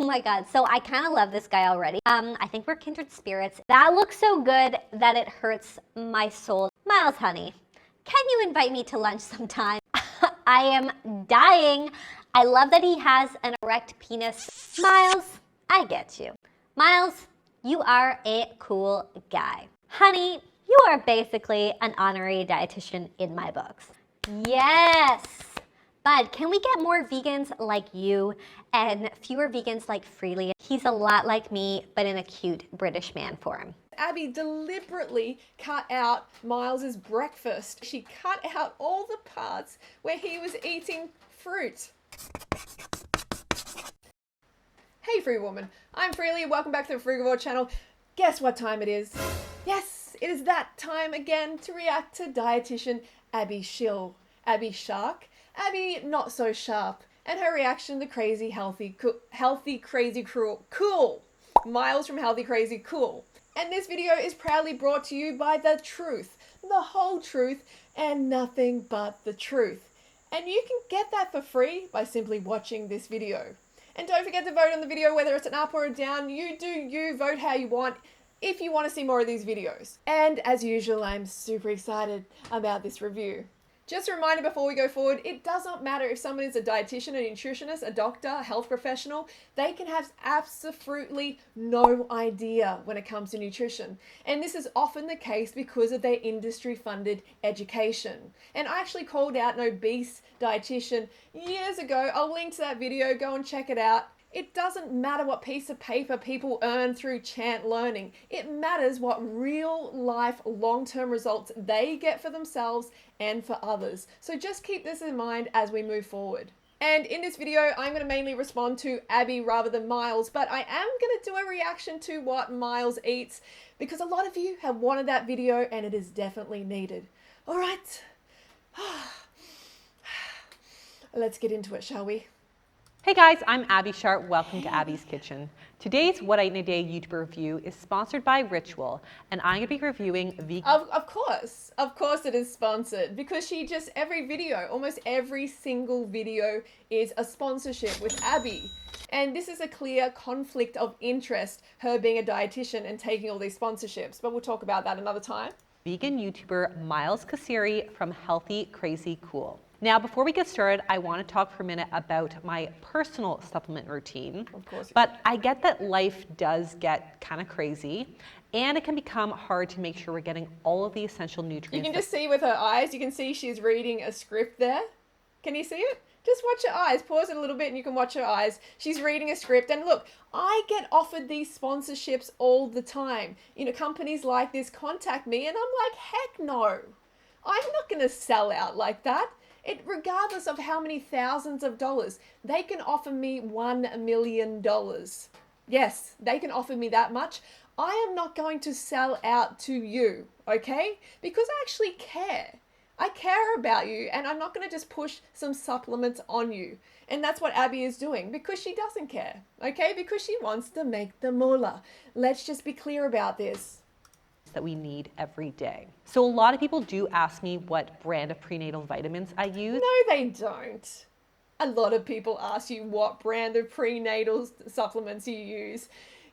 Oh my God, so I kind of love this guy already. I think we're kindred spirits. That looks so good that it hurts my soul. Miles, honey, can you invite me to lunch sometime? I am dying. I love that he has an erect penis. Miles, I get you. Miles, you are a cool guy. Honey, you are basically an honorary dietitian in my books. Yes! Bud, can we get more vegans like you and fewer vegans like Freelee? He's a lot like me, but in a cute British man form. Abby deliberately cut out Miles's breakfast. She cut out all the parts where he was eating fruit. Hey free woman, I'm Freelee. Welcome back to the Frugivore channel. Guess what time it is? Yes, it is that time again to react to dietitian Abbey Sharp, Abby not so sharp, and her reaction to crazy, healthy, crazy, cool. Miles from Healthy, Crazy, Cool. And this video is proudly brought to you by the truth, the whole truth, and nothing but the truth. And you can get that for free by simply watching this video. And don't forget to vote on the video, whether it's an up or a down. You do you, vote how you want if you want to see more of these videos. And as usual, I'm super excited about this review. Just a reminder before we go forward, it does not matter if someone is a dietitian, a nutritionist, a doctor, a health professional, they can have absolutely no idea when it comes to nutrition. And this is often the case because of their industry-funded education. And I actually called out an obese dietitian years ago. I'll link to that video, go and check it out. It doesn't matter what piece of paper people earn through chant learning. It matters what real life long-term results they get for themselves and for others. So just keep this in mind as we move forward. And in this video, I'm going to mainly respond to Abby rather than Miles, but I am going to do a reaction to what Miles eats because a lot of you have wanted that video and it is definitely needed. All right, let's get into it, shall we? Hey guys, I'm Abbey Sharp. Welcome to Abby's Kitchen. Today's What I Eat in a Day YouTuber review is sponsored by Ritual, and I'm going to be reviewing vegan... Of course it is sponsored, because every video, almost every single video is a sponsorship with Abby. And this is a clear conflict of interest, her being a dietitian and taking all these sponsorships, but we'll talk about that another time. Vegan YouTuber Miles Kasiri from Healthy Crazy Cool. Now, before we get started, I want to talk for a minute about my personal supplement routine. Of course. But I get that life does get kind of crazy, and it can become hard to make sure we're getting all of the essential nutrients. You can just see with her eyes, you can see she's reading a script there. Can you see it? Just watch her eyes. Pause it a little bit and you can watch her eyes. She's reading a script. And look, I get offered these sponsorships all the time. You know, companies like this contact me and I'm like, heck no. I'm not going to sell out like that. Regardless of how many thousands of dollars, they can offer me $1 million. Yes, they can offer me that much. I am not going to sell out to you, okay? Because I actually care. I care about you and I'm not going to just push some supplements on you. And that's what Abby is doing because she doesn't care, okay? Because she wants to make the moolah. Let's just be clear about this. That we need every day. So a lot of people do ask me what brand of prenatal vitamins I use. No, they don't. A lot of people ask you what brand of prenatal supplements you use.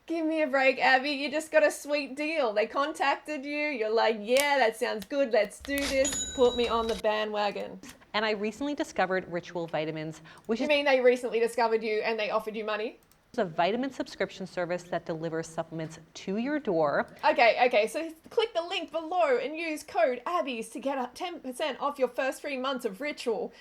Give me a break, Abby. You just got a sweet deal. They contacted you. You're like, yeah, that sounds good. Let's do this. Put me on the bandwagon. And I recently discovered Ritual Vitamins, which You mean they recently discovered you and they offered you money? a vitamin subscription service that delivers supplements to your door. Okay, so click the link below and use code ABBYS to get 10% off your first 3 months of Ritual.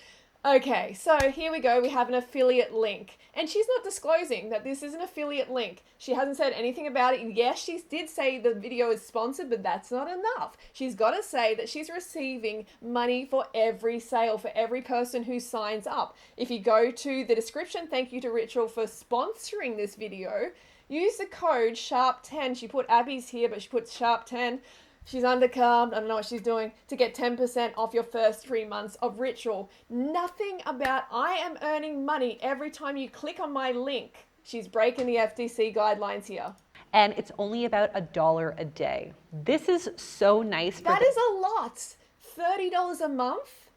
Okay, so here we go. We have an affiliate link. And she's not disclosing that this is an affiliate link. She hasn't said anything about it. Yes, she did say the video is sponsored, but that's not enough. She's got to say that she's receiving money for every sale, for every person who signs up. If you go to the description, thank you to Ritual for sponsoring this video. Use the code SHARP10. She put Abby's here, but she put SHARP10. She's undercarbed, I don't know what she's doing, to get 10% off your first 3 months of Ritual. Nothing about I am earning money every time you click on my link. She's breaking the FTC guidelines here. And it's only about $1 a day. This is so nice. That is a lot. $30 a month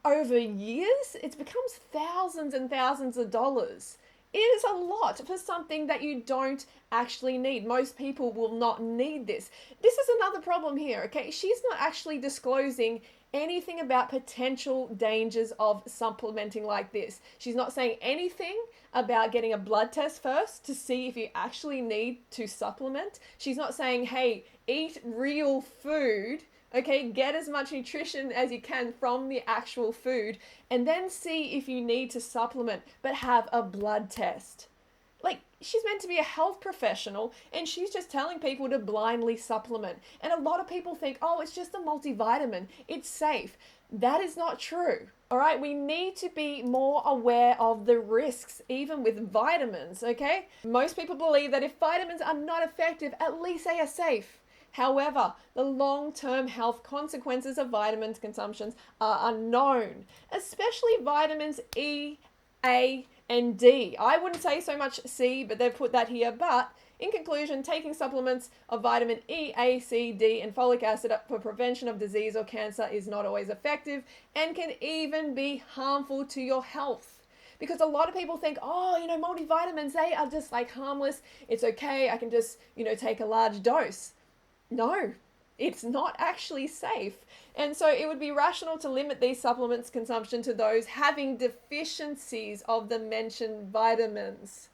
over years, it becomes thousands and thousands of dollars. It is a lot for something that you don't actually need. Most people will not need this. This is another problem here, okay? She's not actually disclosing anything about potential dangers of supplementing like this. She's not saying anything about getting a blood test first to see if you actually need to supplement. She's not saying, hey, eat real food. Okay, get as much nutrition as you can from the actual food and then see if you need to supplement, but have a blood test. Like, she's meant to be a health professional and she's just telling people to blindly supplement. And a lot of people think, oh, it's just a multivitamin, it's safe. That is not true. All right, we need to be more aware of the risks, even with vitamins, okay? Most people believe that if vitamins are not effective, at least they are safe. However, the long-term health consequences of vitamins consumptions are unknown, especially vitamins E, A, and D. I wouldn't say so much C, but they've put that here. But in conclusion, taking supplements of vitamin E, A, C, D, and folic acid for prevention of disease or cancer is not always effective and can even be harmful to your health. Because a lot of people think, oh, multivitamins, they are just like harmless. It's okay. I can just, take a large dose. No, it's not actually safe. And so it would be rational to limit these supplements consumption to those having deficiencies of the mentioned vitamins.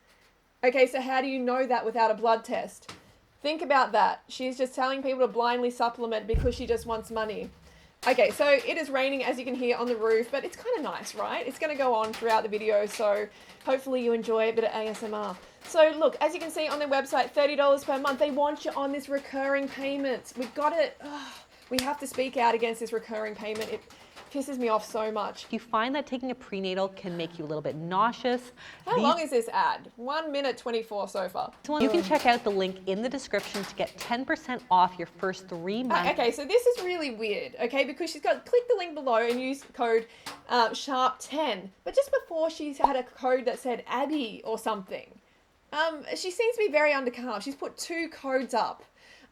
Okay, so how do you know that without a blood test? Think about that. She's just telling people to blindly supplement because she just wants money. Okay, so it is raining, as you can hear, on the roof, but it's kind of nice, right? It's going to go on throughout the video, so hopefully you enjoy a bit of ASMR. So look, as you can see on their website, $30 per month. They want you on this recurring payment. We have to speak out against this recurring payment. It pisses me off so much. If you find that taking a prenatal can make you a little bit nauseous. How long is this ad? 1 minute 24 so far. You can check out the link in the description to get 10% off your first 3 months. Okay, so this is really weird, okay, because she's got, click the link below and use code SHARP10. But just before she's had a code that said Abbey or something. She seems to be very undercarved. She's put 2 codes up.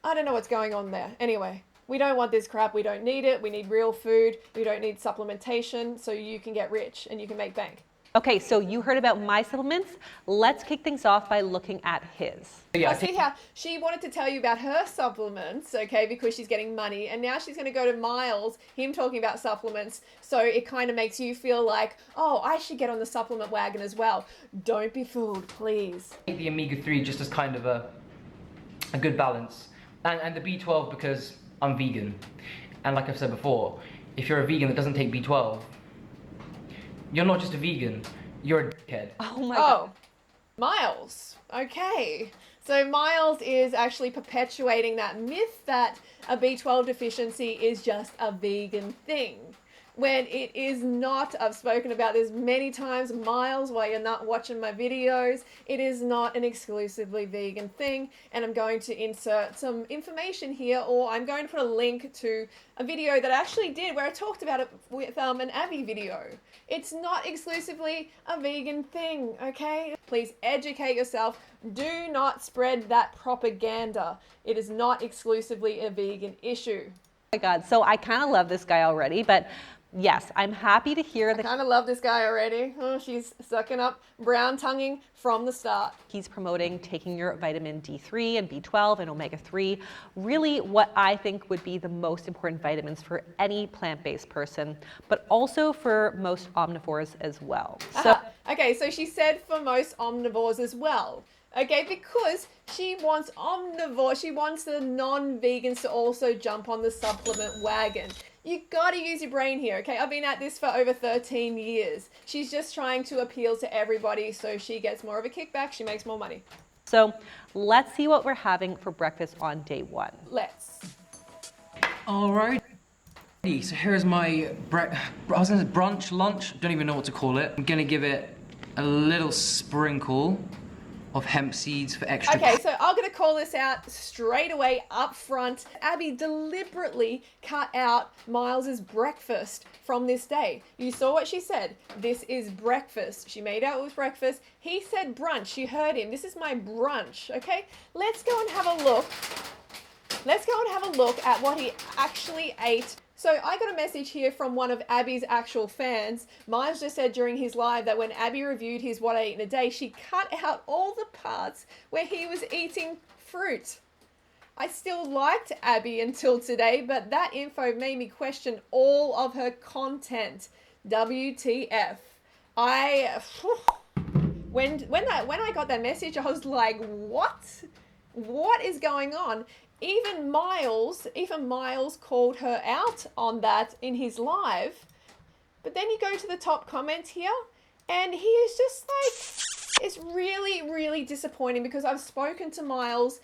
I don't know what's going on there. Anyway. We don't want this crap. We don't need it. We need real food. We don't need supplementation so you can get rich and you can make bank. Okay, so you heard about my supplements. Let's kick things off by looking at his. Yeah, I see how she wanted to tell you about her supplements, okay, because she's getting money. And now she's going to go to Miles, him talking about supplements. So it kind of makes you feel like, oh, I should get on the supplement wagon as well. Don't be fooled, please. The omega-3 just as kind of a good balance. And the B12 because I'm vegan, and like I've said before, if you're a vegan that doesn't take B12, you're not just a vegan, you're a dickhead. Oh my God. Miles. Okay. So Miles is actually perpetuating that myth that a B12 deficiency is just a vegan thing. When it is not. I've spoken about this many times, Miles, while you're not watching my videos. It is not an exclusively vegan thing, and I'm going to insert some information here, or I'm going to put a link to a video that I actually did where I talked about it with an Abbey video. It's not exclusively a vegan thing, okay? Please educate yourself. Do not spread that propaganda. It is not exclusively a vegan issue. Oh my God, so I kind of love this guy already, but yes, I'm happy to hear that. I kind of love this guy already. Oh, she's sucking up brown tonguing from the start. He's promoting taking your vitamin D3 and B12 and omega-3, really what I think would be the most important vitamins for any plant-based person, but also for most omnivores as well. So, okay, so she said for most omnivores as well. Okay, because she wants omnivore, she wants the non-vegans to also jump on the supplement wagon. You gotta use your brain here, okay? I've been at this for over 13 years. She's just trying to appeal to everybody so she gets more of a kickback, she makes more money. So let's see what we're having for breakfast on day 1. Let's. Alright. So here's my brunch, lunch, don't even know what to call it. I'm gonna give it a little sprinkle of hemp seeds for extra. Okay, so I'm going to call this out straight away up front. Abbey deliberately cut out Miles's breakfast from this day. You saw what she said. This is breakfast. She made out it was breakfast. He said brunch. You heard him. This is my brunch, okay? Let's go and have a look. Let's go and have a look at what he actually ate So I got a message here from one of Abby's actual fans. Miles just said during his live that when Abby reviewed his What I Eat in a Day, she cut out all the parts where he was eating fruit. I still liked Abby until today, but that info made me question all of her content. WTF. When I got that message, I was like, what? What is going on? Even Miles called her out on that in his live. But then you go to the top comments here, and he is just like, it's really, really disappointing because I've spoken to Miles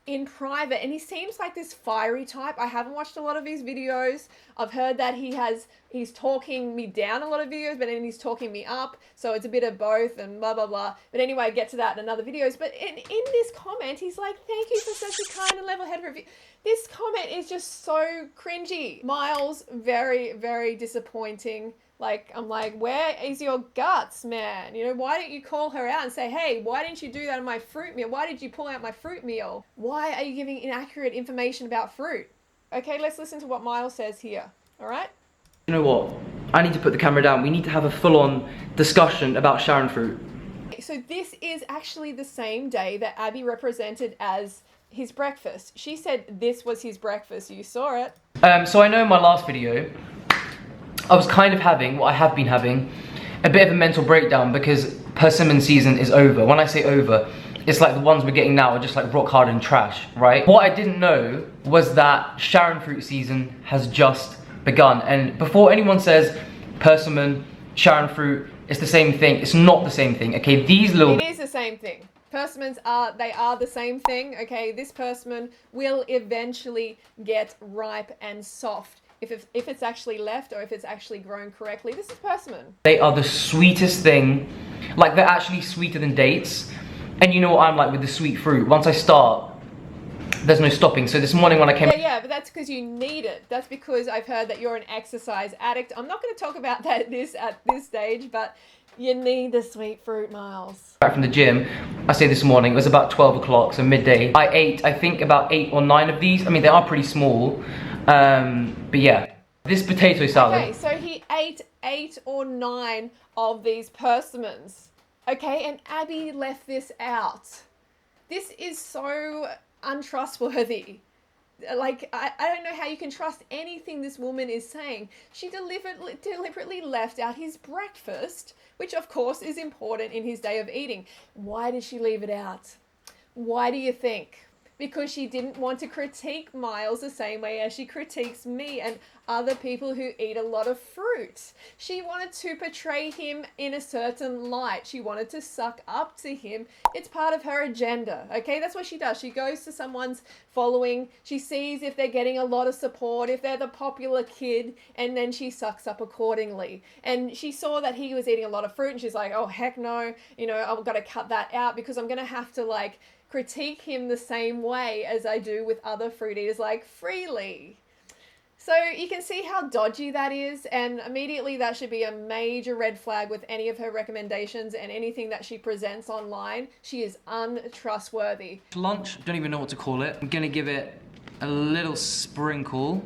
in private and he seems like this fiery type. I haven't watched a lot of his videos. I've heard that he's talking me down a lot of videos, but then he's talking me up. So it's a bit of both and blah, blah, blah. But anyway, I get to that in other videos. But in this comment, he's like, thank you for such a kind and level-headed review. This comment is just so cringy. Miles, very, very disappointing. Like, I'm like, where is your guts, man? You know, why didn't you call her out and say, hey, why didn't you do that in my fruit meal? Why did you pull out my fruit meal? Why are you giving inaccurate information about fruit? Okay, let's listen to what Miles says here, all right? You know what? I need to put the camera down. We need to have a full-on discussion about Sharon fruit. So this is actually the same day that Abby represented as his breakfast. She said this was his breakfast. You saw it. So I know in my last video, I was kind of having, what I have been having, a bit of a mental breakdown because persimmon season is over. When I say over, it's like the ones we're getting now are just like rock hard and trash, right? What I didn't know was that Sharon fruit season has just begun. And before anyone says persimmon, Sharon fruit, it's the same thing. It's not the same thing, okay? These little... It is the same thing. Persimmons are the same thing, okay? This persimmon will eventually get ripe and soft. If it's actually left or if it's actually grown correctly. This is persimmon. They are the sweetest thing. Like, they're actually sweeter than dates. And you know what I'm like with the sweet fruit. Once I start, there's no stopping. So this morning when I came... Yeah, but that's because you need it. That's because I've heard that you're an exercise addict. I'm not going to talk about that at this stage, but you need the sweet fruit, Miles. Back from the gym, I say this morning, it was about 12 o'clock, so midday. I ate, I think, about 8 or 9 of these. I mean, they are pretty small. But yeah, this potato salad. Okay, so he ate 8 or 9 of these persimmons. Okay, and Abby left this out. This is so untrustworthy. Like, I don't know how you can trust anything this woman is saying. She deliberately left out his breakfast, which of course is important in his day of eating. Why did she leave it out? Why do you think? Because she didn't want to critique Miles the same way as she critiques me and other people who eat a lot of fruit. She wanted to portray him in a certain light. She wanted to suck up to him. It's part of her agenda, okay? That's what she does. She goes to someone's following. She sees if they're getting a lot of support, if they're the popular kid, and then she sucks up accordingly. And she saw that he was eating a lot of fruit and she's like, oh, heck no. You know, I've got to cut that out because I'm going to have to, like, critique him the same way as I do with other fruit eaters like Freelee. So you can see how dodgy that is, and immediately that should be a major red flag with any of her recommendations and anything that she presents online. She is untrustworthy. Lunch, don't even know what to call it. I'm gonna give it a little sprinkle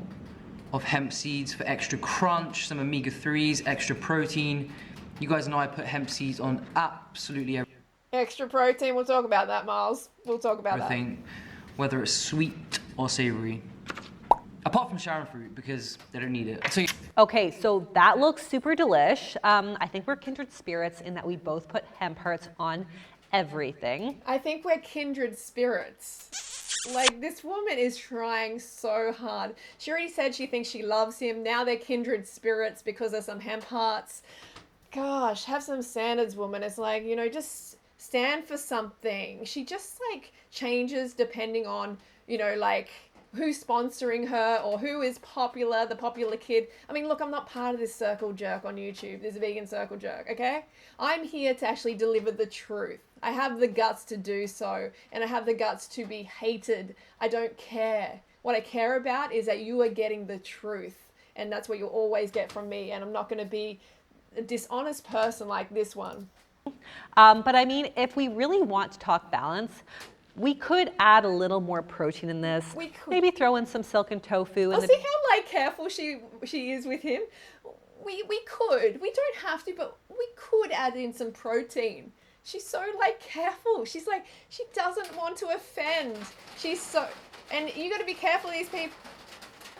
of hemp seeds for extra crunch, some omega-3s, extra protein. You guys know I put hemp seeds on absolutely everything. Extra protein, we'll talk about that, Miles. We'll talk about that. Whether it's sweet or savory. Apart from Sharon fruit, because they don't need it. So Okay, so that looks super delish. I think we're kindred spirits in that we both put hemp hearts on everything. I think we're kindred spirits. Like, this woman is trying so hard. She already said she thinks she loves him. Now they're kindred spirits because of some hemp hearts. Gosh, have some standards, woman. It's like, you know, just stand for something. She just, like, changes depending on, you know, like, who's sponsoring her or who is popular, the popular kid. I mean, look, I'm not part of this circle jerk on YouTube, this vegan circle jerk, okay? I'm here to actually deliver the truth. I have the guts to do so, and I have the guts to be hated. I don't care. What I care about is that you are getting the truth, and that's what you'll always get from me, and I'm not going to be a dishonest person like this one. But I mean, if we really want to talk balance, We could add a little more protein in this. We could. Maybe throw in some silken tofu. Oh, see how like careful she is with him? We could. We don't have to, but we could add in some protein. She's so like careful. She's like, she doesn't want to offend. She's so, and you got to be careful of these people.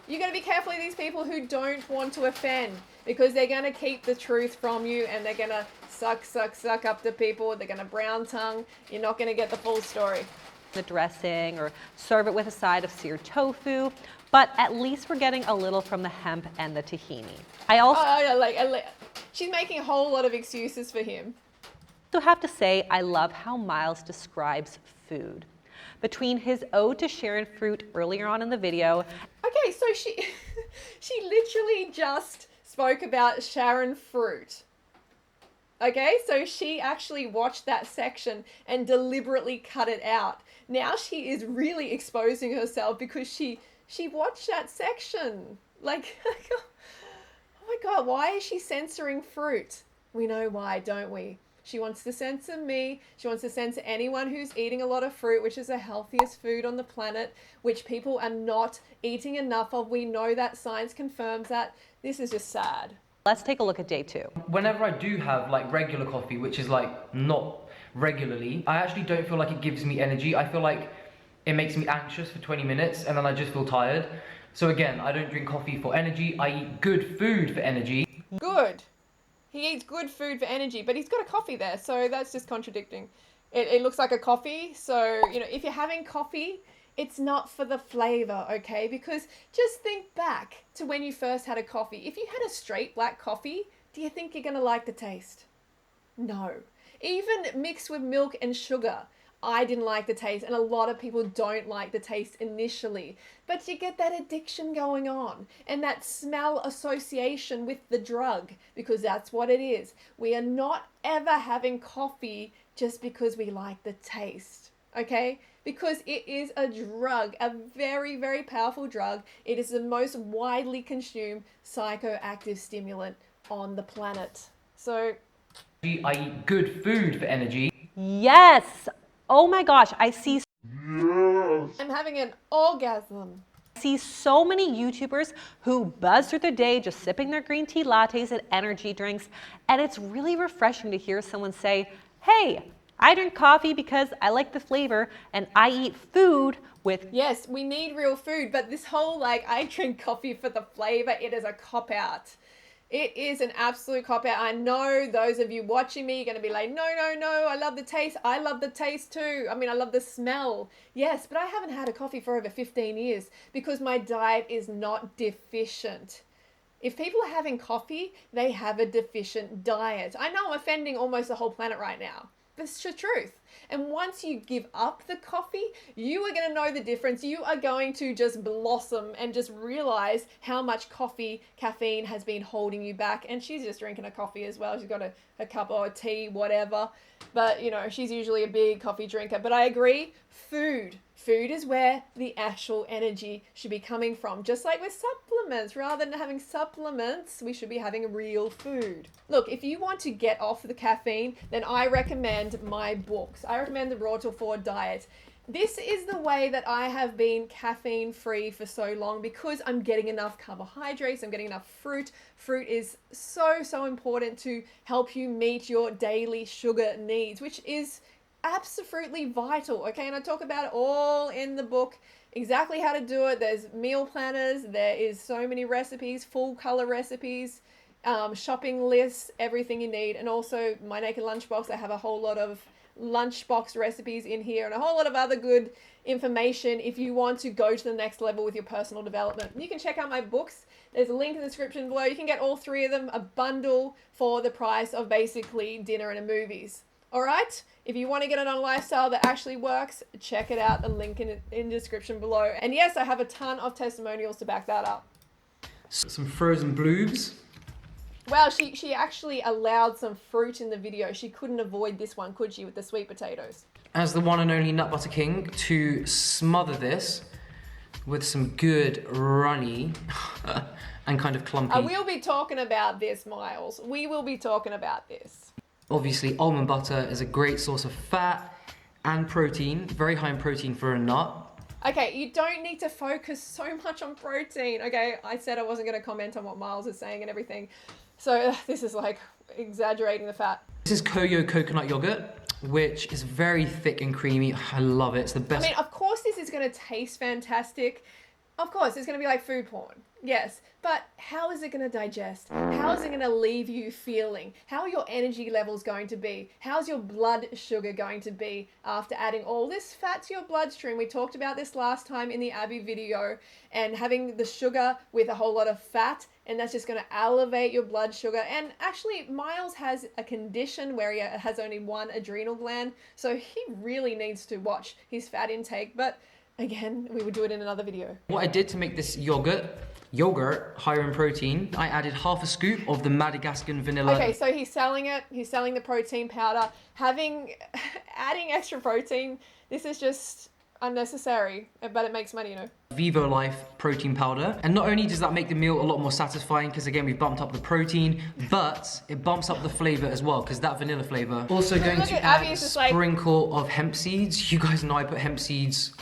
You got to be careful of these people who don't want to offend, because they're going to keep the truth from you and they're going to suck up to people. They're going to brown tongue. You're not going to get the full story. The dressing, or serve it with a side of seared tofu, but at least we're getting a little from the hemp and the tahini. I also She's making a whole lot of excuses for him. have to say I love how Miles describes food. Between his ode to Sharon fruit earlier on in the video. Okay, so she literally just spoke about Sharon fruit. Okay, so she actually watched that section and deliberately cut it out. Now she is really exposing herself because she watched that section. Like, oh my God, why is she censoring fruit? We know why, don't we? She wants to censor me. She wants to censor anyone who's eating a lot of fruit, which is the healthiest food on the planet, which people are not eating enough of. We know that, science confirms that. This is just sad. Let's take a look at day 2. Whenever I do have like regular coffee, which is like not regularly, I actually don't feel like it gives me energy. I feel like it makes me anxious for 20 minutes and then I just feel tired. So again, I don't drink coffee for energy. I eat good food for energy. Good. He eats good food for energy, but he's got a coffee there, so that's just contradicting. It looks like a coffee, so, you know, if you're having coffee, it's not for the flavor, okay? Because just think back to when you first had a coffee. If you had a straight black coffee, do you think you're going to like the taste? No. Even mixed with milk and sugar, I didn't like the taste, and a lot of people don't like the taste initially. But you get that addiction going on and that smell association with the drug, because that's what it is. We are not ever having coffee just because we like the taste, okay? Because it is a drug, a very, very powerful drug. It is the most widely consumed psychoactive stimulant on the planet. So I eat good food for energy. Yes! Oh my gosh, I see I'm having an orgasm. so many YouTubers who buzz through their day just sipping their green tea lattes and energy drinks, and it's really refreshing to hear someone say, hey, I drink coffee because I like the flavor and I eat food with... Yes, we need real food, but this whole like, I drink coffee for the flavor, it is a cop-out. It is an absolute cop-out. I know those of you watching me are going to be like, no, I love the taste. I love the taste too. I mean, I love the smell. Yes, but I haven't had a coffee for over 15 years because my diet is not deficient. If people are having coffee, they have a deficient diet. I know I'm offending almost the whole planet right now, but it's the truth. And once you give up the coffee, you are going to know the difference. You are going to just blossom and just realize how much caffeine has been holding you back. And she's just drinking a coffee as well. She's got a cup or a tea, whatever. But, you know, she's usually a big coffee drinker. But I agree, food. Food is where the actual energy should be coming from. Just like with supplements. Rather than having supplements, we should be having real food. Look, if you want to get off the caffeine, then I recommend my books. I recommend the Raw Till Forward diet. This is the way that I have been caffeine free for so long, because I'm getting enough carbohydrates, I'm getting enough fruit. Fruit is so important to help you meet your daily sugar needs, which is absolutely vital, okay? And I talk about it all in the book, exactly how to do it. There's meal planners, there is so many recipes, full color recipes, shopping lists, everything you need. And also my Naked Lunchbox, I have a whole lot of lunchbox recipes in here and a whole lot of other good information if you want to go to the next level with your personal development. You can check out my books. There's a link in the description below. You can get all 3 of them, a bundle for the price of basically dinner and a movies. All right, if you want to get it on lifestyle that actually works, check it out. The link in the description below. And yes, I have a ton of testimonials to back that up. Some frozen blues. Wow, she actually allowed some fruit in the video. She couldn't avoid this one, could she, with the sweet potatoes? As the one and only Nut Butter King, to smother this with some good runny and kind of clumpy. We'll be talking about this, Miles. We will be talking about this. Obviously, almond butter is a great source of fat and protein, very high in protein for a nut. Okay, you don't need to focus so much on protein. Okay, I said I wasn't going to comment on what Miles is saying and everything. So this is like exaggerating the fat. This is Koyo coconut yogurt, which is very thick and creamy. I love it. It's the best. I mean, of course this is going to taste fantastic. Of course, it's going to be like food porn. Yes, but how is it going to digest? How is it going to leave you feeling? How are your energy levels going to be? How's your blood sugar going to be after adding all this fat to your bloodstream? We talked about this last time in the Abbey video, and having the sugar with a whole lot of fat, and that's just going to elevate your blood sugar. And actually, Miles has a condition where he has only one adrenal gland, so he really needs to watch his fat intake. But again, we would do it in another video. What I did to make this yogurt higher in protein, I added half a scoop of the Madagascan vanilla. Okay, so he's selling it. He's selling the protein powder. Adding extra protein, this is just unnecessary, but it makes money, you know. Vivo Life protein powder. And not only does that make the meal a lot more satisfying, because again, we've bumped up the protein, but it bumps up the flavor as well, because that vanilla flavor. Also going to add a sprinkle of hemp seeds. You guys know I put hemp seeds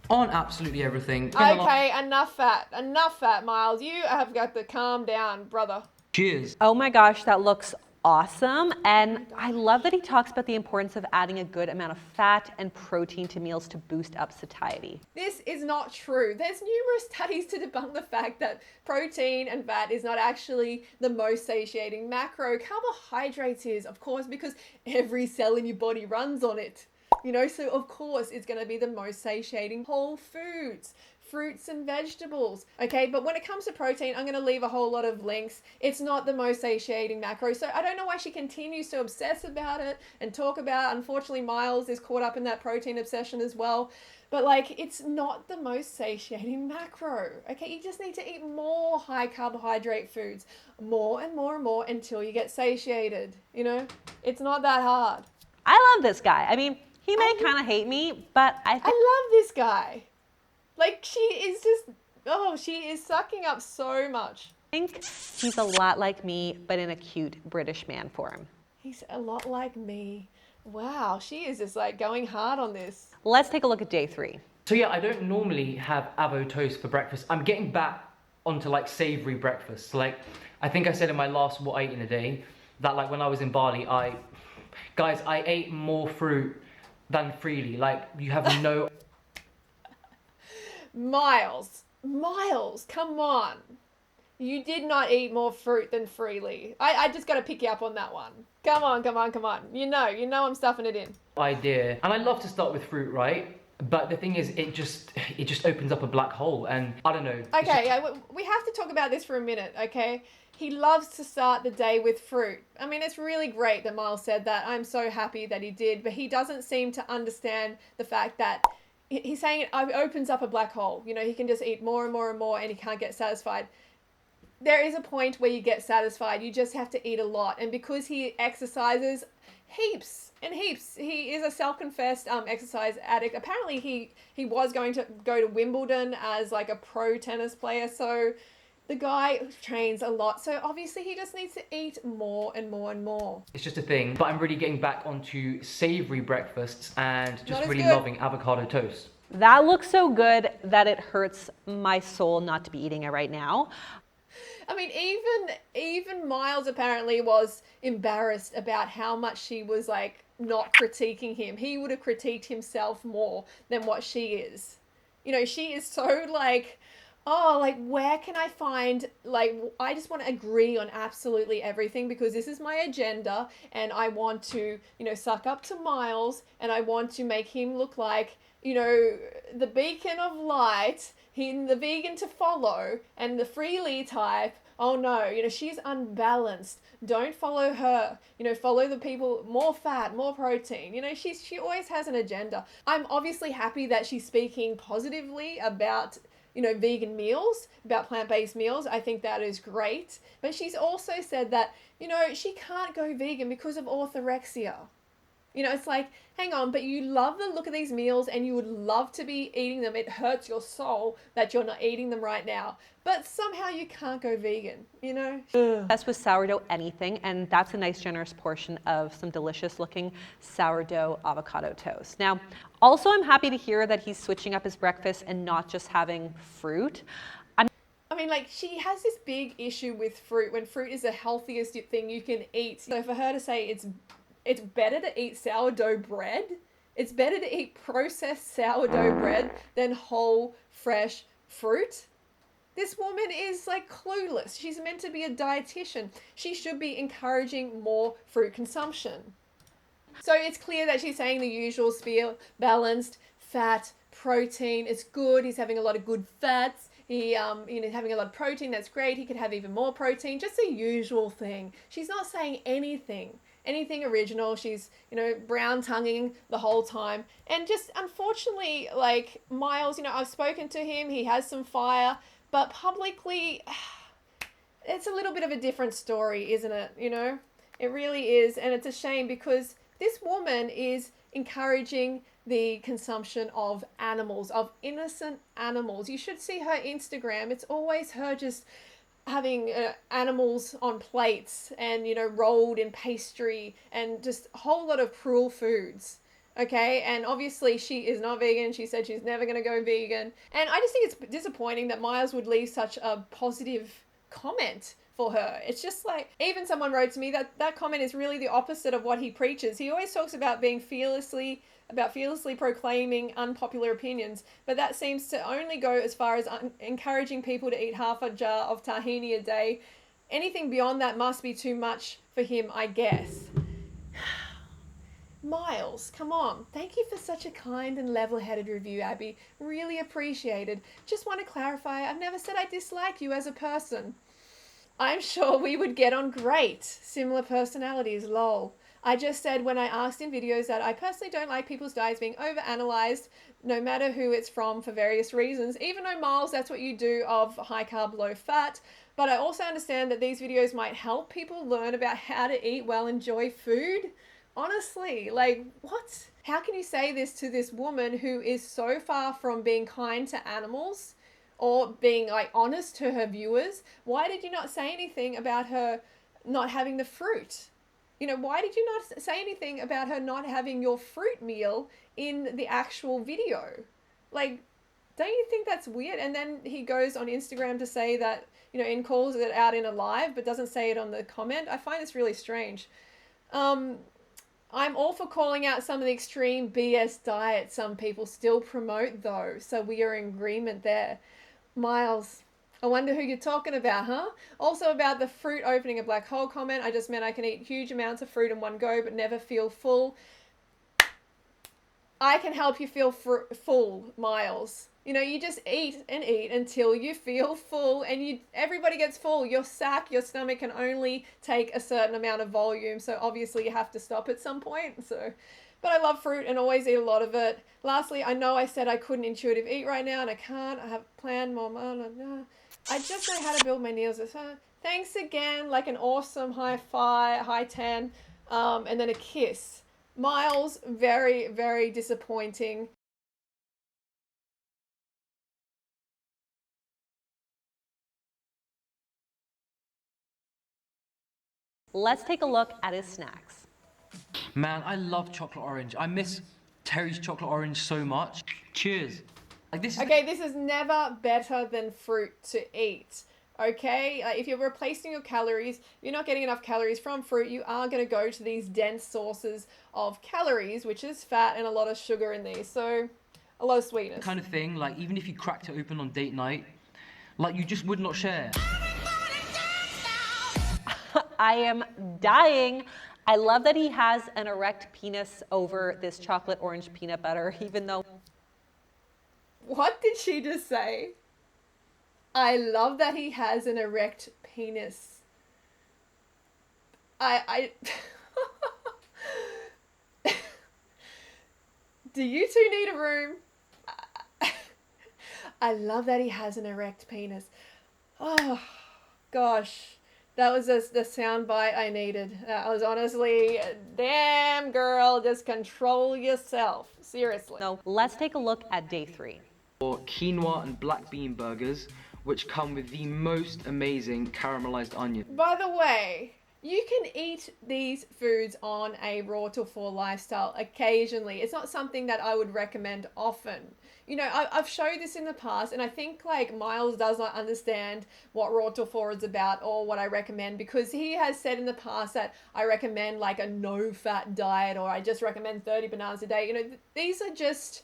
on absolutely everything. Okay, enough fat, Miles. You have got to calm down, brother. Cheers. Oh my gosh, that looks awesome. And I love that he talks about the importance of adding a good amount of fat and protein to meals to boost up satiety. This is not true. There's numerous studies to debunk the fact that protein and fat is not actually the most satiating macro. Carbohydrates is, of course, because every cell in your body runs on it. You know, so of course it's going to be the most satiating. Whole foods, fruits and vegetables. Okay, but when it comes to protein, I'm going to leave a whole lot of links. It's not the most satiating macro. So I don't know why she continues to obsess about it and talk about, unfortunately, Miles is caught up in that protein obsession as well. But like, it's not the most satiating macro. Okay, you just need to eat more high carbohydrate foods, more and more and more until you get satiated. You know, it's not that hard. I love this guy. I mean, he may kind of hate me, but I love this guy. Like, she is just, she is sucking up so much. think he's a lot like me, but in a cute British man form. He's a lot like me. Wow, she is just like going hard on this. Let's take a look at day 3. So yeah, I don't normally have avo toast for breakfast. I'm getting back onto like savory breakfast. Like, I think I said in my last what I ate in a day, that like when I was in Bali, I ate more fruit than Freelee. Like, you have no... Miles, come on. You did not eat more fruit than Freelee. I just got to pick you up on that one. Come on. You know I'm stuffing it in. Idea. And I love to start with fruit, right? But the thing is, it just opens up a black hole, and I don't know. Okay, yeah, we have to talk about this for a minute, okay? He loves to start the day with fruit. I mean, it's really great that Miles said that. I'm so happy that he did, but he doesn't seem to understand the fact that he's saying it opens up a black hole. You know, he can just eat more and more and more, and he can't get satisfied. There is a point where you get satisfied. You just have to eat a lot. And because he exercises heaps and heaps, he is a self-confessed exercise addict. Apparently he was going to go to Wimbledon as like a pro tennis player. So the guy trains a lot. So obviously he just needs to eat more and more and more. It's just a thing. But I'm really getting back onto savory breakfasts and just really good. loving avocado toast. That looks so good that it hurts my soul not to be eating it right now. I mean, even Miles apparently was embarrassed about how much she was like not critiquing him. He would have critiqued himself more than what she is. You know, she is so like, oh, like, where can I find, like, I just want to agree on absolutely everything because this is my agenda and I want to, you know, suck up to Miles and I want to make him look like, you know, the beacon of light, the vegan to follow, and the Freelee type. Oh no, you know, she's unbalanced. Don't follow her. You know, follow the people, more fat, more protein. You know, she always has an agenda. I'm obviously happy that she's speaking positively about, you know, vegan meals, about plant-based meals. I think that is great. But she's also said that, you know, she can't go vegan because of orthorexia. You know, it's like, hang on, but you love the look of these meals and you would love to be eating them. It hurts your soul that you're not eating them right now. But somehow you can't go vegan, you know? Best with sourdough anything, and that's a nice generous portion of some delicious looking sourdough avocado toast. Now, also I'm happy to hear that he's switching up his breakfast and not just having fruit. I mean, like, she has this big issue with fruit when fruit is the healthiest thing you can eat. So for her to say it's better to eat sourdough bread, it's better to eat processed sourdough bread than whole, fresh fruit. This woman is like clueless. She's meant to be a dietitian. She should be encouraging more fruit consumption. So it's clear that she's saying the usual spiel: balanced, fat, protein. It's good. He's having a lot of good fats. He, having a lot of protein. That's great. He could have even more protein. Just the usual thing. She's not saying anything original. She's, brown tonguing the whole time. And just unfortunately, like Miles, I've spoken to him. He has some fire, but publicly, it's a little bit of a different story, isn't it? It really is. And it's a shame because this woman is encouraging the consumption of animals, of innocent animals. You should see her Instagram. It's always her just having animals on plates and, rolled in pastry and just a whole lot of cruel foods. Okay, and obviously she is not vegan. She said she's never going to go vegan. And I just think it's disappointing that Miles would leave such a positive comment for her. It's just like, even someone wrote to me that comment is really the opposite of what he preaches. He always talks about being fearlessly proclaiming unpopular opinions, but that seems to only go as far as encouraging people to eat half a jar of tahini a day. Anything beyond that must be too much for him, I guess. Miles, come on. Thank you for such a kind and level-headed review, Abby. Really appreciated. Just want to clarify, I've never said I dislike you as a person. I'm sure we would get on great. Similar personalities, lol. I just said when I asked in videos that I personally don't like people's diets being overanalyzed, no matter who it's from, for various reasons. Even though, Miles, that's what you do of high carb, low fat. But I also understand that these videos might help people learn about how to eat well, enjoy food. Honestly, like, what? How can you say this to this woman who is so far from being kind to animals or being, like, honest to her viewers? Why did you not say anything about her not having the fruit? Why did you not say anything about her not having your fruit meal in the actual video? Like, don't you think that's weird? And then he goes on Instagram to say that, and calls it out in a live, but doesn't say it on the comment. I find this really strange. I'm all for calling out some of the extreme BS diets some people still promote, though, so we are in agreement there. Miles, I wonder who you're talking about, huh? Also about the fruit opening a black hole comment. I just meant I can eat huge amounts of fruit in one go, but never feel full. I can help you feel full, Miles. You just eat and eat until you feel full, and everybody gets full. Your stomach can only take a certain amount of volume, so obviously you have to stop at some point. But I love fruit and always eat a lot of it. Lastly, I know I said I couldn't intuitive eat right now, and I can't. I have planned more. I just know how to build my meals. Thanks again, like an awesome high 5, high 10, and then a kiss. Miles, very, very disappointing. Let's take a look at his snacks. Man, I love chocolate orange. I miss Terry's chocolate orange so much. Cheers. This is never better than fruit to eat. Okay, if you're replacing your calories, you're not getting enough calories from fruit, you are going to go to these dense sources of calories, which is fat and a lot of sugar in these, so a lot of sweetness. Kind of thing, like even if you cracked it open on date night, like you just would not share. I am dying. I love that he has an erect penis over this chocolate orange peanut butter, even though... What did she just say? I love that he has an erect penis. Do you two need a room? I love that he has an erect penis. Oh, gosh. That was the sound bite I needed. I was honestly, damn girl, just control yourself. Seriously. So let's take a look at day 3. Or quinoa and black bean burgers, which come with the most amazing caramelized onion. By the way, you can eat these foods on a raw till 4 lifestyle occasionally. It's not something that I would recommend often. You know, I've showed this in the past, and I think like Miles does not understand what raw till 4 is about or what I recommend, because he has said in the past that I recommend like a no fat diet, or I just recommend 30 bananas a day. You know, these are just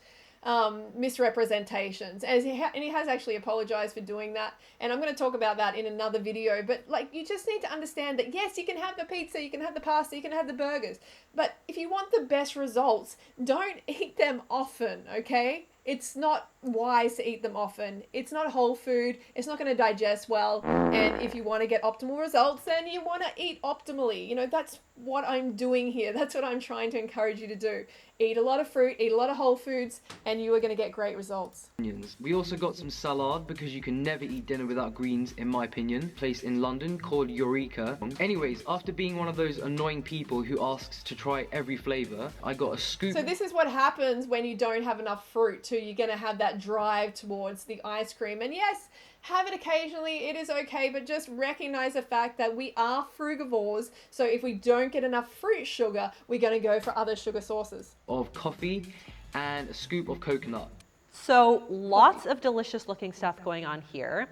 misrepresentations, and he has actually apologized for doing that, and I'm going to talk about that in another video. But like, you just need to understand that yes, you can have the pizza, you can have the pasta, you can have the burgers, but if you want the best results, don't eat them often, okay? It's not wise to eat them often. It's not whole food. It's not going to digest well. And if you want to get optimal results, then you want to eat optimally. You know, that's what I'm doing here. That's what I'm trying to encourage you to do. Eat a lot of fruit, eat a lot of whole foods, and you are going to get great results. We also got some salad, because you can never eat dinner without greens, in my opinion. Place in London called Eureka. Anyways, after being one of those annoying people who asks to try every flavor, I got a scoop. So this is what happens when you don't have enough fruit too. You're going to have that drive towards the ice cream. And yes, have it occasionally, it is okay, but just recognize the fact that we are frugivores. So if we don't get enough fruit sugar, we're going to go for other sugar sources. Of coffee and a scoop of coconut. So lots of delicious looking stuff going on here.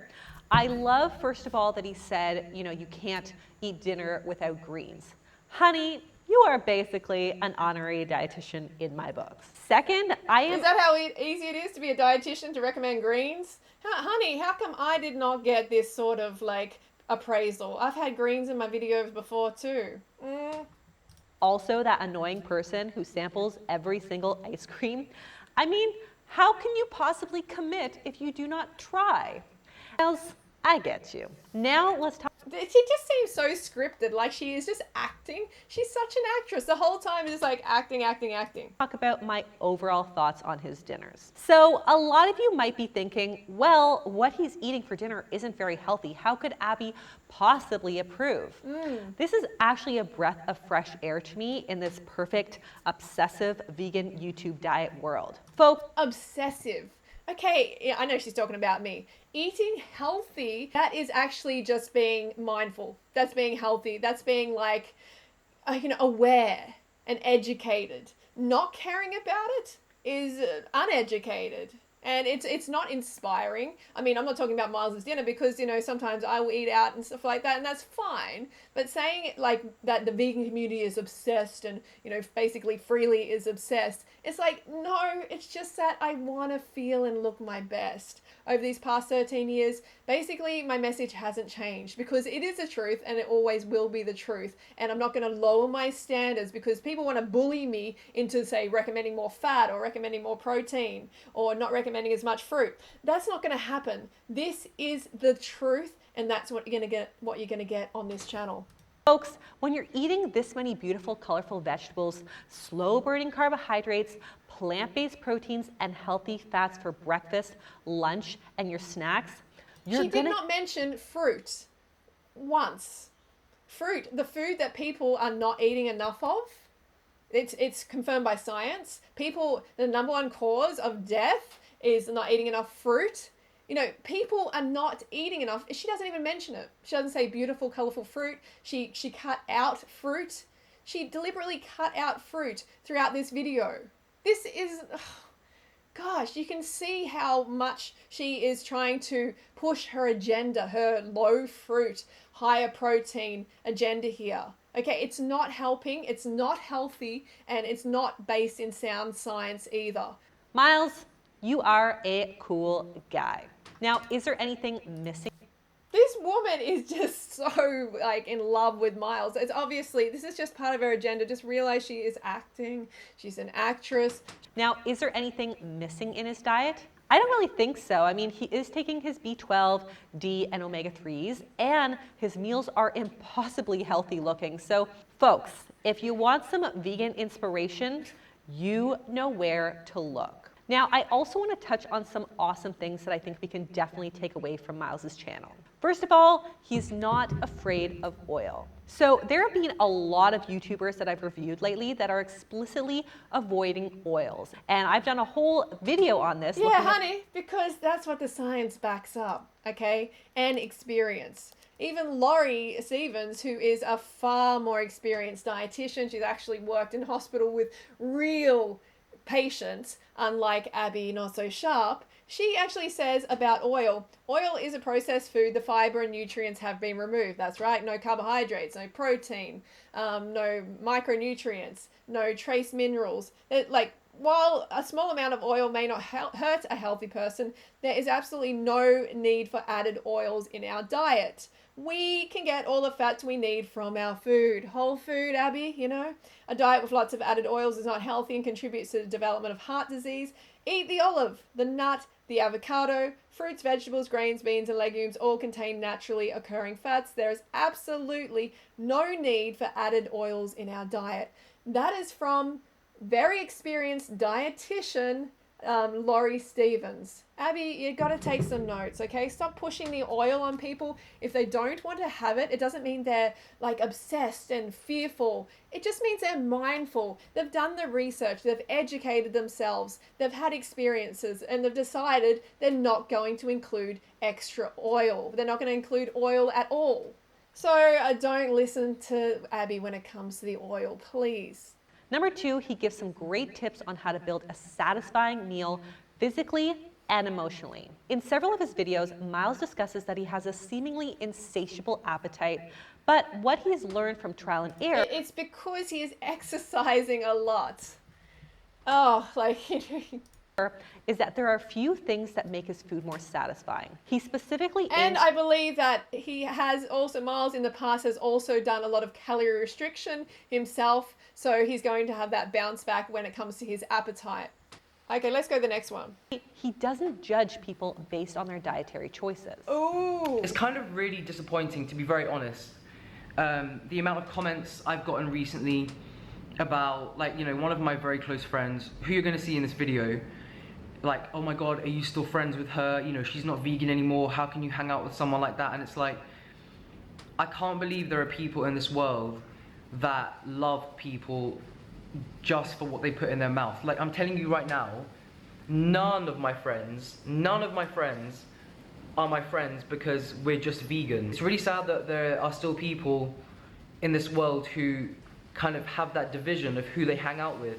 I love, first of all, that he said, you know, you can't eat dinner without greens. Honey, you are basically an honorary dietitian in my books. Second, Is that how easy it is to be a dietitian, to recommend greens? Honey, how come I did not get this sort of like appraisal? I've had greens in my videos before too. Also that annoying person who samples every single ice cream. I mean, how can you possibly commit if you do not try? Else, I get you. Now let's talk. She just seems so scripted, like she is just acting. She's such an actress. The whole time is just like acting. Talk about my overall thoughts on his dinners. So a lot of you might be thinking, well, what he's eating for dinner isn't very healthy. How could Abby possibly approve? This is actually a breath of fresh air to me in this perfect, obsessive vegan YouTube diet world. Folks, Obsessive. Okay, yeah, I know she's talking about me. Eating healthy, that is actually just being mindful. That's being healthy. That's being like, aware and educated. Not caring about it is uneducated. And it's not inspiring. I mean, I'm not talking about Miles' dinner because, you know, sometimes I will eat out and stuff like that, and that's fine. But saying it like that the vegan community is obsessed and, you know, basically Freelee is obsessed, it's like, no, it's just that I want to feel and look my best. Over these past 13 years, basically my message hasn't changed because it is the truth and it always will be the truth. And I'm not going to lower my standards because people want to bully me into, say, recommending more fat or recommending more protein or not recommending as much fruit. That's not going to happen. This is the truth, and that's what you're going to get on this channel. folks, when you're eating this many beautiful, colorful vegetables, slow-burning carbohydrates, plant-based proteins, and healthy fats for breakfast, lunch, and your snacks, She did not mention fruit once. Fruit, the food that people are not eating enough of. It's confirmed by science. People, the number one cause of death is not eating enough fruit. You know, people are not eating enough. She doesn't even mention it. She doesn't say beautiful, colorful fruit. She cut out fruit. She deliberately cut out fruit throughout this video. This is, gosh, you can see how much she is trying to push her agenda, her low fruit, higher protein agenda here. Okay, it's not helping, it's not healthy, and it's not based in sound science either. Miles, you are a cool guy. Now, is there anything missing? This woman is just so like in love with Miles. It's obviously, this is just part of her agenda. Just realize she is acting. She's an actress. Now, is there anything missing in his diet? I don't really think so. I mean, he is taking his B12, D, and omega-3s, and his meals are impossibly healthy looking. So, folks, if you want some vegan inspiration, you know where to look. Now, I also want to touch on some awesome things that I think we can definitely take away from Miles's channel. First of all, he's not afraid of oil. So there have been a lot of YouTubers that I've reviewed lately that are explicitly avoiding oils. And I've done a whole video on this. Yeah, honey, because that's what the science backs up, okay? And experience. Even Laurie Stevens, who is a far more experienced dietitian, she's actually worked in hospital with real patients, unlike Abbey Not So Sharp, she actually says about oil is a processed food, the fiber and nutrients have been removed. That's right, no carbohydrates, no protein, no micronutrients, no trace minerals. While a small amount of oil may not hurt a healthy person, there is absolutely no need for added oils in our diet. We can get all the fats we need from our food. Whole food, Abby, you know. A diet with lots of added oils is not healthy and contributes to the development of heart disease. Eat the olive, the nut, the avocado. Fruits, vegetables, grains, beans, and legumes all contain naturally occurring fats. There is absolutely no need for added oils in our diet. That is from very experienced dietitian Laurie Stevens. Abby, you got to take some notes, okay? Stop pushing the oil on people. If they don't want to have it, it doesn't mean they're like obsessed and fearful. It just means they're mindful. They've done the research, they've educated themselves, they've had experiences, and they've decided they're not going to include extra oil. They're not going to include oil at all. So don't listen to Abby when it comes to the oil, please. Number 2, he gives some great tips on how to build a satisfying meal physically and emotionally. In several of his videos, Miles discusses that he has a seemingly insatiable appetite, but what he's learned from trial and error... It's because he is exercising a lot. Oh, like... is that there are few things that make his food more satisfying. He specifically And I believe that he has also, Miles in the past has also done a lot of calorie restriction himself, so he's going to have that bounce back when it comes to his appetite. Okay, let's go to the next one. He doesn't judge people based on their dietary choices. Ooh. It's kind of really disappointing, to be very honest. The amount of comments I've gotten recently about, like, you know, one of my very close friends, who you're going to see in this video, like, oh my god, are you still friends with her? You know, she's not vegan anymore. How can you hang out with someone like that? And it's like, I can't believe there are people in this world that love people just for what they put in their mouth. Like, I'm telling you right now, none of my friends are my friends because we're just vegan. It's really sad that there are still people in this world who kind of have that division of who they hang out with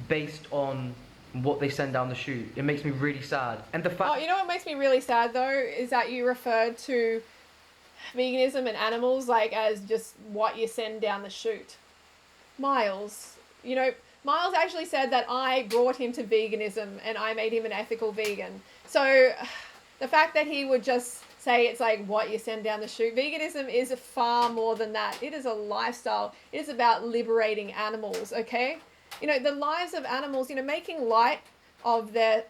based on what they send down the chute. It makes me really sad. And the fact... Oh, you know what makes me really sad though, is that you referred to veganism and animals like as just what you send down the chute. Miles, you know, Miles actually said that I brought him to veganism and I made him an ethical vegan. So the fact that he would just say it's like what you send down the chute, veganism is far more than that. It is a lifestyle. It is about liberating animals, okay? You know, the lives of animals, you know, making light of their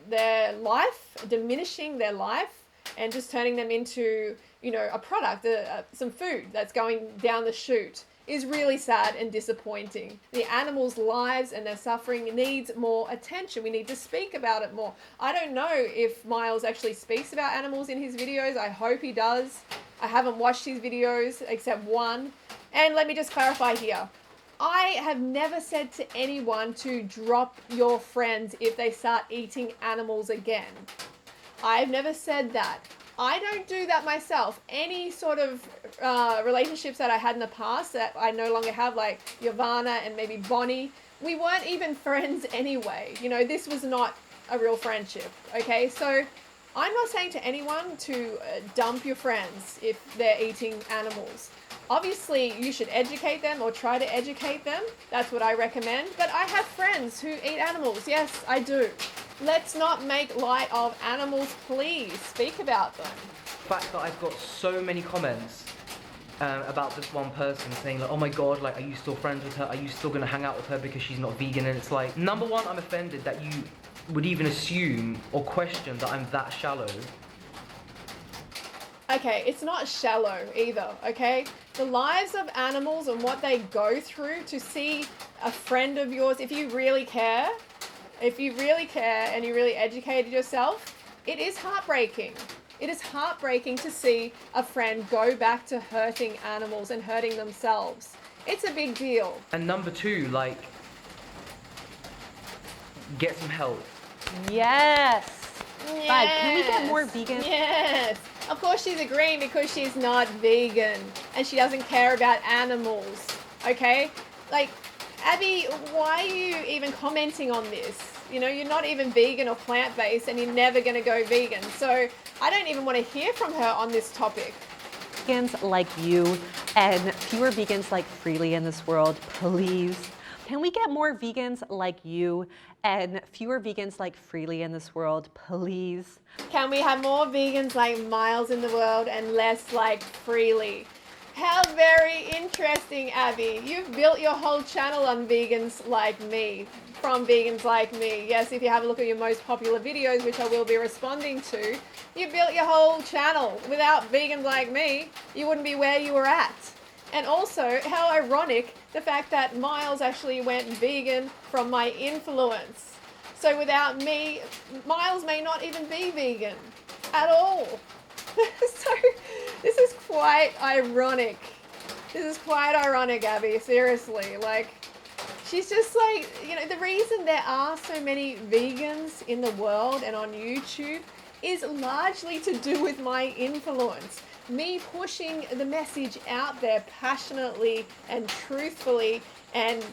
life, diminishing their life, and just turning them into, you know, a product, some food that's going down the chute is really sad and disappointing. The animals' lives and their suffering needs more attention. We need to speak about it more. I don't know if Miles actually speaks about animals in his videos. I hope he does. I haven't watched his videos except one. And let me just clarify here. I have never said to anyone to drop your friends if they start eating animals again. I've never said that. I don't do that myself. Any sort of relationships that I had in the past that I no longer have, like Yavana and maybe Bonnie, we weren't even friends anyway. You know, this was not a real friendship, okay? So I'm not saying to anyone to dump your friends if they're eating animals. Obviously, you should educate them or try to educate them. That's what I recommend. But I have friends who eat animals. Yes, I do. Let's not make light of animals, please. Speak about them. The fact that I've got so many comments about this one person saying like, oh my god, like, are you still friends with her? Are you still gonna hang out with her because she's not vegan? And it's like, number one, I'm offended that you would even assume or question that I'm that shallow. Okay, it's not shallow either, okay? The lives of animals and what they go through, to see a friend of yours, if you really care, if you really care and you really educated yourself, it is heartbreaking. It is heartbreaking to see a friend go back to hurting animals and hurting themselves. It's a big deal. And number two, like, get some help. Yes. Guys, can we get more vegans? Yes. Of course she's agreeing because she's not vegan and she doesn't care about animals. Okay? Like, Abby, why are you even commenting on this? You know, you're not even vegan or plant-based and you're never going to go vegan. So I don't even want to hear from her on this topic. Vegans like you and fewer vegans like Freelee in this world, please. Can we get more vegans like you and fewer vegans like Freelee in this world, please? Can we have more vegans like Miles in the world and less like Freelee? How very interesting, Abby. You've built your whole channel on vegans like me, from vegans like me. Yes, if you have a look at your most popular videos, which I will be responding to, you built your whole channel. Without vegans like me, you wouldn't be where you were at. And also, how ironic the fact that Miles actually went vegan from my influence. So without me, Miles may not even be vegan at all. So this is quite ironic. This is quite ironic, Abby, seriously. Like, she's just like, you know, the reason there are so many vegans in the world and on YouTube is largely to do with my influence. Me pushing the message out there passionately and truthfully and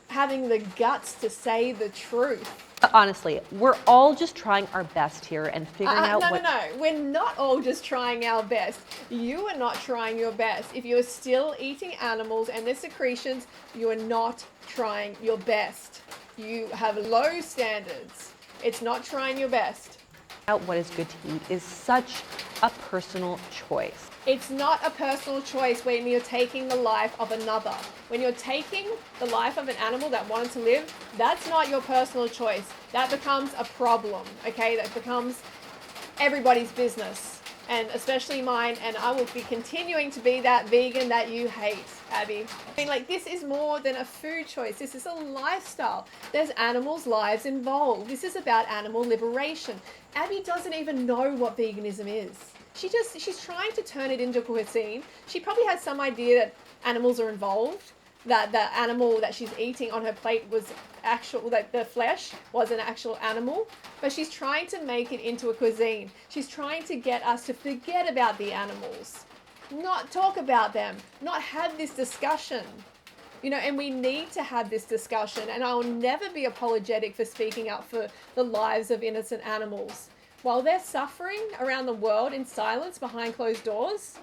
having the guts to say the truth. Honestly, we're all just trying our best here and figuring out what... No. We're not all just trying our best. You are not trying your best. If you're still eating animals and their secretions, you are not trying your best. You have low standards. It's not trying your best. Out what is good to eat is such a personal choice. It's not a personal choice when you're taking the life of another. When you're taking the life of an animal that wanted to live, that's not your personal choice. That becomes a problem, okay? That becomes everybody's business, and especially mine, and I will be continuing to be that vegan that you hate, Abby. I mean, like, this is more than a food choice. This is a lifestyle. There's animals' lives involved. This is about animal liberation. Abby doesn't even know what veganism is. She's trying to turn it into cuisine. She probably has some idea that animals are involved, that the animal that she's eating on her plate was actual, that the flesh was an actual animal, but she's trying to make it into a cuisine. She's trying to get us to forget about the animals, not talk about them, not have this discussion. You know, and we need to have this discussion, and I'll never be apologetic for speaking up for the lives of innocent animals. While they're suffering around the world in silence behind closed doors,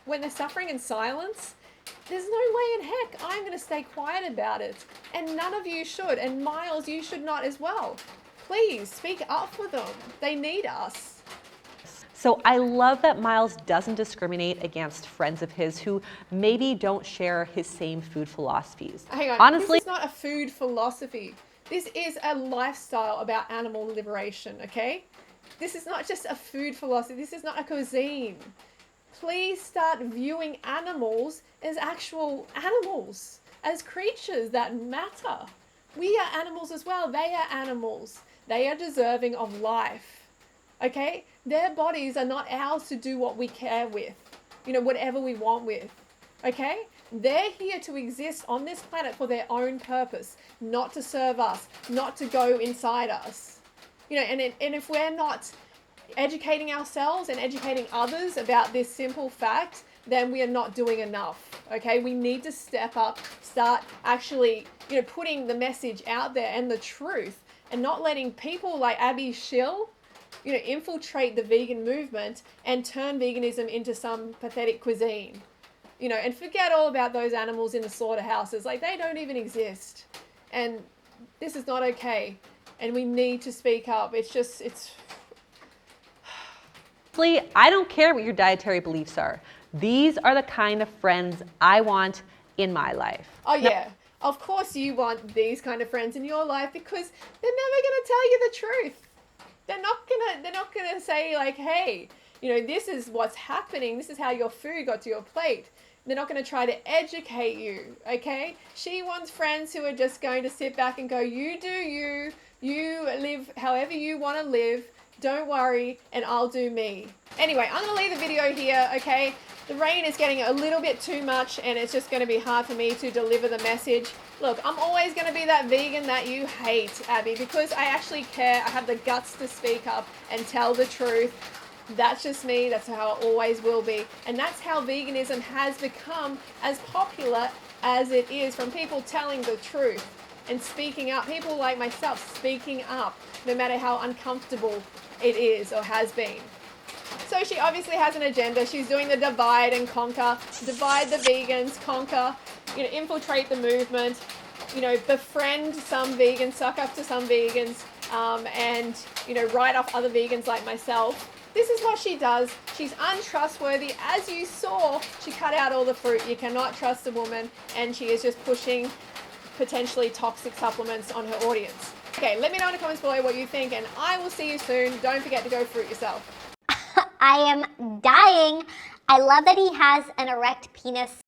when they're suffering in silence, there's no way in heck I'm going to stay quiet about it. And none of you should. And Miles, you should not as well. Please speak up for them. They need us. So I love that Miles doesn't discriminate against friends of his who maybe don't share his same food philosophies. Hang on, honestly, this is not a food philosophy. This is a lifestyle about animal liberation, okay? This is not just a food philosophy. This is not a cuisine. Please start viewing animals as actual animals, as creatures that matter. We are animals as well. They are animals. They are deserving of life, okay? Their bodies are not ours to do what we care with, you know, whatever we want with, okay? They're here to exist on this planet for their own purpose, not to serve us, not to go inside us. You know, and if we're not educating ourselves and educating others about this simple fact, then we are not doing enough, okay? We need to step up, start actually, you know, putting the message out there and the truth, and not letting people like Abbey Sharp, you know, infiltrate the vegan movement and turn veganism into some pathetic cuisine. You know, and forget all about those animals in the slaughterhouses. Like, they don't even exist. And this is not okay. And we need to speak up. I don't care what your dietary beliefs are. These are the kind of friends I want in my life. Oh yeah, of course you want these kind of friends in your life, because they're never going to tell you the truth. They're not gonna say like, hey, you know, this is what's happening. This is how your food got to your plate. They're not going to try to educate you, okay? She wants friends who are just going to sit back and go, you do you, You live however you want to live. Don't worry, and I'll do me. Anyway, I'm going to leave the video here, okay? The rain is getting a little bit too much, and it's just going to be hard for me to deliver the message. Look, I'm always going to be that vegan that you hate, Abby, because I actually care. I have the guts to speak up and tell the truth. That's just me. That's how it always will be. And that's how veganism has become as popular as it is, from people telling the truth and speaking up. People like myself speaking up, no matter how uncomfortable it is or has been. So she obviously has an agenda. She's doing the divide and conquer. Divide the vegans, conquer, infiltrate the movement, befriend some vegans, suck up to some vegans, and, write off other vegans like myself. This is what she does. She's untrustworthy. As you saw, she cut out all the fruit. You cannot trust a woman, and she is just pushing potentially toxic supplements on her audience. Okay, let me know in the comments below what you think, and I will see you soon. Don't forget to go fruit yourself. I am dying. I love that he has an erect penis